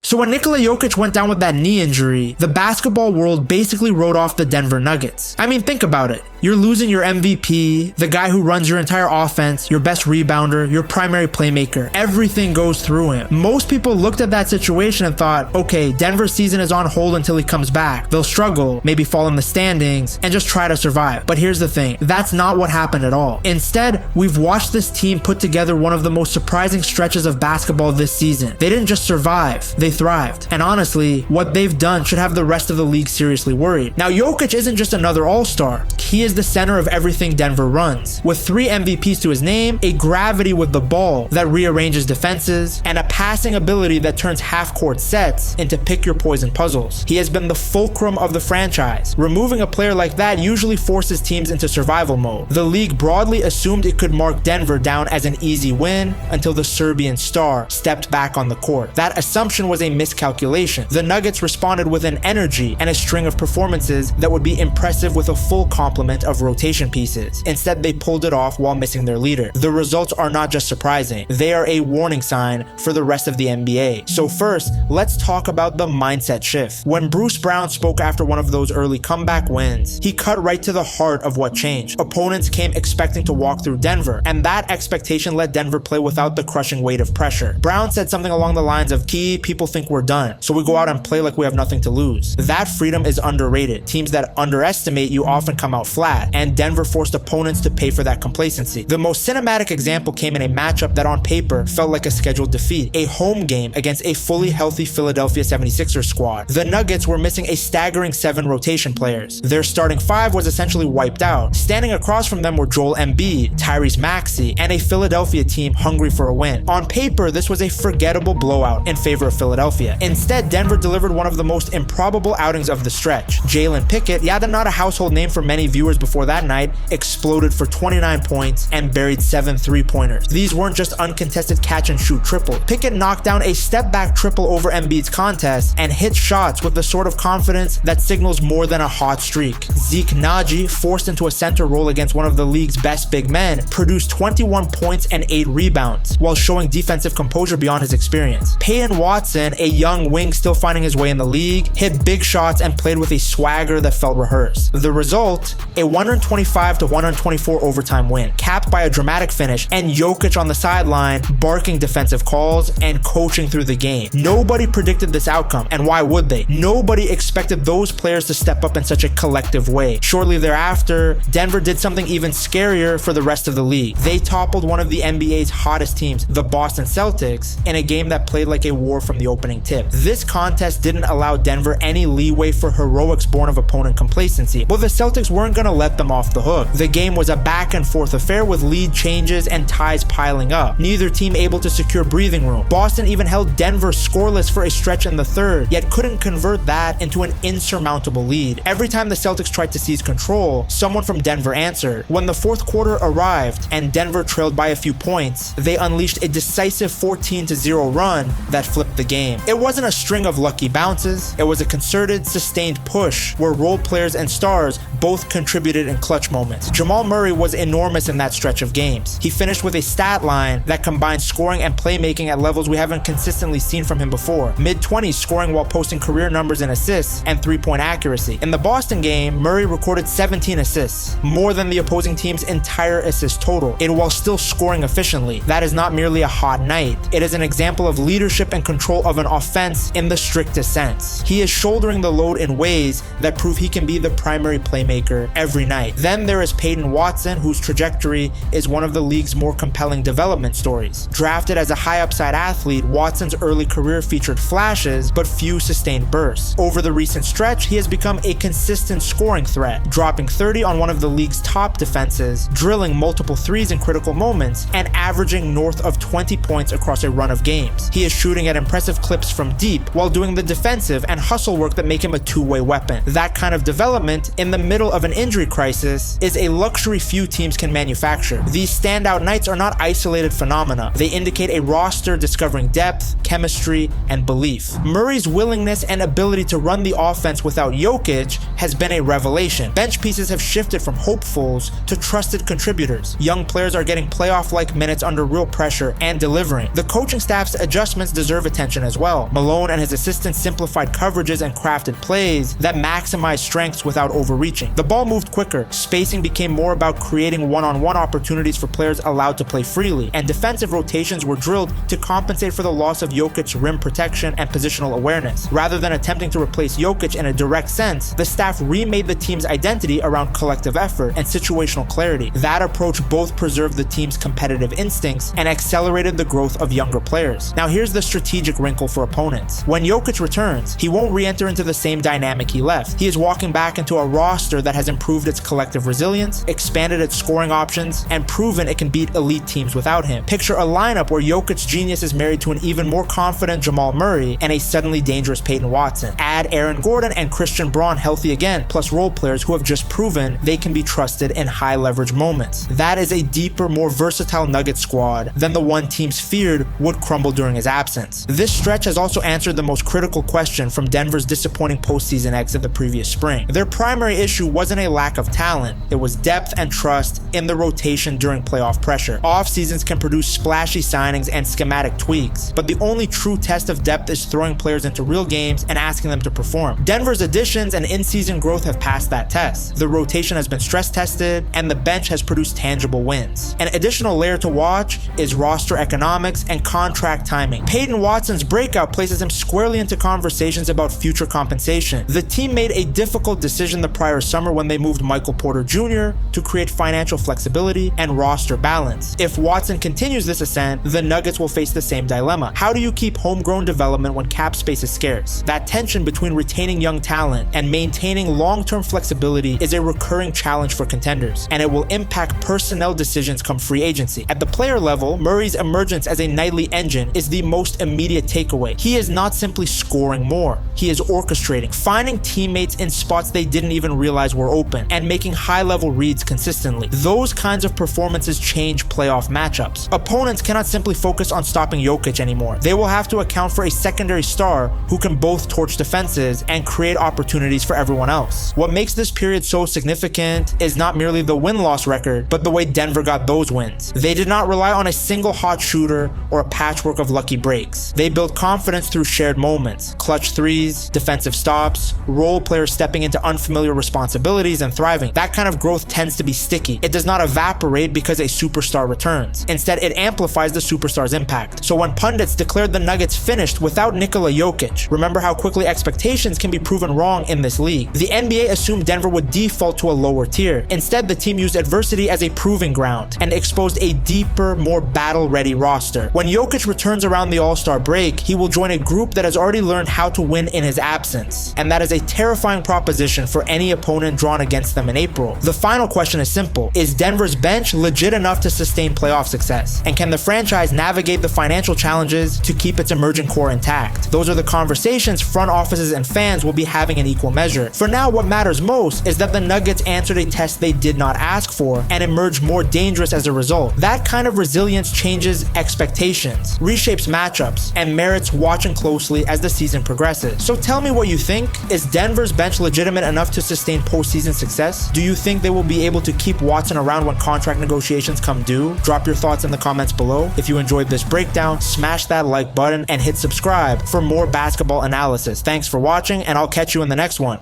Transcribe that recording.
So when Nikola Jokic went down with that knee injury, the basketball world basically wrote off the Denver Nuggets. I mean, think about it. You're losing your MVP, the guy who runs your entire offense, your best rebounder, your primary playmaker. Everything goes through him. Most people looked at that situation and thought, okay, Denver's season is on hold until he comes back. They'll struggle, maybe fall in the standings, and just try to survive. But here's the thing, that's not what happened at all. Instead, we've watched this team put together one of the most surprising stretches of basketball this season. They didn't just survive, they thrived. And honestly, what they've done should have the rest of the league seriously worried. Now, Jokic isn't just another all-star. He is the center of everything Denver runs. With 3 MVPs to his name, a gravity with the ball that rearranges defenses, and a passing ability that turns half-court sets into pick-your-poison puzzles. He has been the fulcrum of the franchise. Removing a player like that usually forces teams into survival mode. The league broadly assumed it could mark Denver down as an easy win until the Serbian star stepped back on the court. That assumption was a miscalculation. The Nuggets responded with an energy and a string of performances that would be impressive with a full complement of rotation pieces. Instead, they pulled it off while missing their leader. The results are not just surprising, they are a warning sign for the rest of the NBA. So first, let's talk about the mindset shift. When Bruce Brown spoke after one of those early comeback wins, he cut right to the heart of what changed. Opponents came expecting to walk through Denver, and that expectation let Denver play without the crushing weight of pressure. Brown said something along the lines of, people think we're done, so we go out and play like we have nothing to lose. That freedom is underrated. Teams that underestimate you often come out flat, and Denver forced opponents to pay for that complacency. The most cinematic example came in a matchup that on paper felt like a scheduled defeat, a home game against a fully healthy Philadelphia 76ers squad. The Nuggets were missing a staggering 7 rotation players. Their starting 5 was essentially wiped out. Standing across from them were Joel Embiid, Tyrese Maxey, and a Philadelphia team hungry for a win. On paper, this was a forgettable blowout in favor of Philadelphia. Instead, Denver delivered one of the most improbable outings of the stretch. Jalen Pickett, not a household name for many viewers before that night, exploded for 29 points and buried 7 3-pointers. These weren't just uncontested catch-and-shoot triples. Pickett knocked down a step-back triple over Embiid's contest and hit shots with the sort of confidence that signals more than a hot streak. Zeke Naji, forced into a center role against one of the league's best big men, produced 21 points and 8 rebounds, while showing defensive composure beyond his experience. Peyton Watson, a young wing still finding his way in the league, hit big shots and played with a swagger that felt rehearsed. The result, a 125-124 overtime win, capped by a dramatic finish and Jokic on the sideline barking defensive calls and coaching through the game. Nobody predicted this outcome, and why would they? Nobody expected those players to step up in such a collective way. Shortly thereafter, Denver did something even scarier for the rest of the league. They toppled one of the NBA's hottest teams, the Boston Celtics, in a game that played like a war from the opening tip. This contest didn't allow Denver any leeway for heroics born of opponent complacency, but the Celtics weren't going to let them off the hook. The game was a back and forth affair with lead changes and ties piling up, neither team able to secure breathing room. Boston even held Denver scoreless for a stretch in the third, yet couldn't convert that into an insurmountable lead. Every time the Celtics tried to seize control, someone from Denver answered. When the fourth quarter arrived and Denver trailed by a few points, they unleashed a decisive 14-0 run that flipped the game. It wasn't a string of lucky bounces, it was a concerted, sustained push where role players and stars both contributed in clutch moments. Jamal Murray was enormous in that stretch of games. He finished with a stat line that combined scoring and playmaking at levels we haven't consistently seen from him before. Mid-20s scoring while posting career numbers in assists and 3-point accuracy. In the Boston game, Murray recorded 17 assists, more than the opposing team's entire assist total, and while still scoring efficiently. That is not merely a hot night. It is an example of leadership and control of an offense in the strictest sense. He is shouldering the load in ways that prove he can be the primary playmaker every night. Then there is Peyton Watson, whose trajectory is one of the league's more compelling development stories. Drafted as a high upside athlete, Watson's early career featured flashes, but few sustained bursts. Over the recent stretch, he has become a consistent scoring threat, dropping 30 on one of the league's top defenses, drilling multiple threes in critical moments, and averaging north of 20 points across a run of games. He is shooting at impressive clips from deep, while doing the defensive and hustle work that make him a two-way weapon. That kind of development, in the middle of an injury crisis, is a luxury few teams can manufacture. These standout nights are not isolated phenomena. They indicate a roster discovering depth, chemistry, and belief. Murray's willingness and ability to run the offense without Jokic has been a revelation. Bench pieces have shifted from hopefuls to trusted contributors. Young players are getting playoff-like minutes under real pressure and delivering. The coaching staff's adjustments deserve attention as as well. Malone and his assistants simplified coverages and crafted plays that maximized strengths without overreaching. The ball moved quicker, spacing became more about creating one-on-one opportunities for players allowed to play freely, and defensive rotations were drilled to compensate for the loss of Jokic's rim protection and positional awareness. Rather than attempting to replace Jokic in a direct sense, the staff remade the team's identity around collective effort and situational clarity. That approach both preserved the team's competitive instincts and accelerated the growth of younger players. Now here's the strategic wrinkle for opponents. When Jokic returns, he won't re-enter into the same dynamic he left. He is walking back into a roster that has improved its collective resilience, expanded its scoring options, and proven it can beat elite teams without him. Picture a lineup where Jokic's genius is married to an even more confident Jamal Murray and a suddenly dangerous Peyton Watson. Add Aaron Gordon and Christian Braun healthy again, plus role players who have just proven they can be trusted in high leverage moments. That is a deeper, more versatile Nuggets squad than the one teams feared would crumble during his absence. This stretch has also answered the most critical question from Denver's disappointing postseason exit the previous spring. Their primary issue wasn't a lack of talent, it was depth and trust in the rotation during playoff pressure. Off seasons can produce splashy signings and schematic tweaks, but the only true test of depth is throwing players into real games and asking them to perform. Denver's additions and in-season growth have passed that test. The rotation has been stress tested, and the bench has produced tangible wins. An additional layer to watch is roster economics and contract timing. Peyton Watson's breakout places him squarely into conversations about future compensation. The team made a difficult decision the prior summer when they moved Michael Porter Jr. to create financial flexibility and roster balance. If Watson continues this ascent, the Nuggets will face the same dilemma. How do you keep homegrown development when cap space is scarce? That tension between retaining young talent and maintaining long-term flexibility is a recurring challenge for contenders, and it will impact personnel decisions come free agency. At the player level, Murray's emergence as a nightly engine is the most immediate takeaway. He is not simply scoring more, he is orchestrating, finding teammates in spots they didn't even realize were open, and making high-level reads consistently. Those kinds of performances change playoff matchups. Opponents cannot simply focus on stopping Jokic anymore. They will have to account for a secondary star who can both torch defenses and create opportunities for everyone else. What makes this period so significant is not merely the win-loss record, but the way Denver got those wins. They did not rely on a single hot shooter or a patchwork of lucky breaks. They built confidence through shared moments, clutch threes, defensive stops, role players stepping into unfamiliar responsibilities and thriving. That kind of growth tends to be sticky. It does not evaporate because a superstar returns. Instead, it amplifies the superstar's impact. So when pundits declared the Nuggets finished without Nikola Jokic, remember how quickly expectations can be proven wrong in this league. The NBA assumed Denver would default to a lower tier. Instead, the team used adversity as a proving ground and exposed a deeper, more battle-ready roster. When Jokic returns around the All-Star break, he will join a group that has already learned how to win in his absence, and that is a terrifying proposition for any opponent drawn against them in April. The final question is simple: is Denver's bench legit enough to sustain playoff success? And can the franchise navigate the financial challenges to keep its emerging core intact? Those are the conversations front offices and fans will be having in equal measure. For now, what matters most is that the Nuggets answered a test they did not ask for and emerged more dangerous as a result. That kind of resilience changes expectations, reshapes matchups, and merits watching closely as the season progresses. So tell me what you think. Is Denver's bench legitimate enough to sustain postseason success? Do you think they will be able to keep Watson around when contract negotiations come due? Drop your thoughts in the comments below. If you enjoyed this breakdown, smash that like button and hit subscribe for more basketball analysis. Thanks for watching, and I'll catch you in the next one.